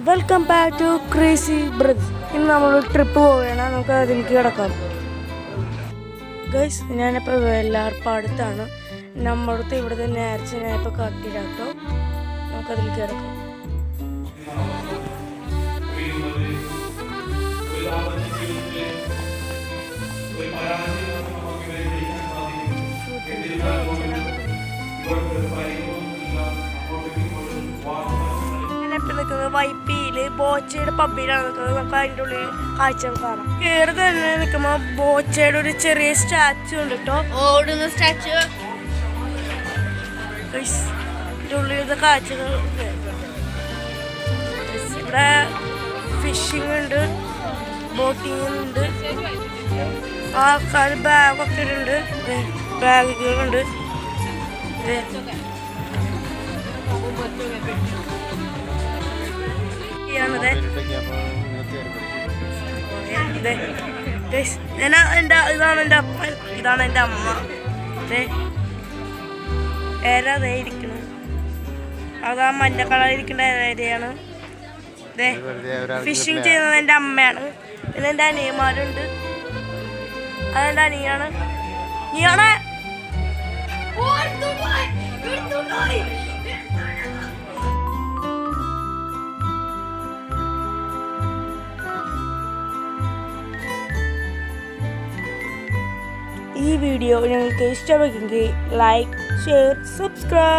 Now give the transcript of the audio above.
Welcome back to crazy brothers. ഇന്ന് നമ്മൾ trip പോവുകയാണ്. നമുക്ക് അതിലേക്ക് കിടക്കാം. ഗൈസ്, ഞാനിപ്പോൾ വെള്ളാർപ്പാടത്താണ്. നമ്മുടെ ഇവിടെ തന്നെ അരച്ച് ഞാനിപ്പോൾ കട്ടിയിടാട്ടോ. നമുക്കതിലേക്ക് കിടക്കാം. നിൽക്കുന്നത് വൈപ്പിയില് ബോച്ചയുടെ പബ്ബിലാണ് നിൽക്കുന്നത്. നമുക്ക് അതിൻ്റെ ഉള്ളിൽ കാഴ്ചകൾ കാണാം. കയറി തന്നെ നിൽക്കുമ്പോൾ ബോച്ചയുടെ ഒരു ചെറിയ സ്റ്റാച്ചു ഉണ്ട് കേട്ടോ, ഓടുന്ന സ്റ്റാച്ചു. ഇതിൻ്റെ ഉള്ളിലത്തെ കാഴ്ചകൾ ഇവിടെ ഫിഷിംഗ് ഉണ്ട്, ബോട്ടിങ് ഉണ്ട്, ആൾക്കാർ ബാഗൊക്കെ ഉണ്ട്, ബാഗുകളുണ്ട്. ഇതാണ് എൻ്റെ അപ്പൻ, ഇതാണ് എൻ്റെ അമ്മ. ഏരാതേ ഇരിക്കണം, അതാ മഞ്ഞ കളറിരിക്കേണ്ട ഏരയാണ്. ഫിഷിങ് ചെയ്യുന്നത് എൻ്റെ അമ്മയാണ്. പിന്നെ എൻ്റെ അനിയന്മാരുണ്ട്, അതെൻ്റെ അനിയാണ്. നീയാണ് ഈ വീഡിയോ നിങ്ങൾക്ക് ഇഷ്ടമെങ്കിൽ ലൈക്ക്, ഷെയർ, സബ്സ്ക്രൈബ്.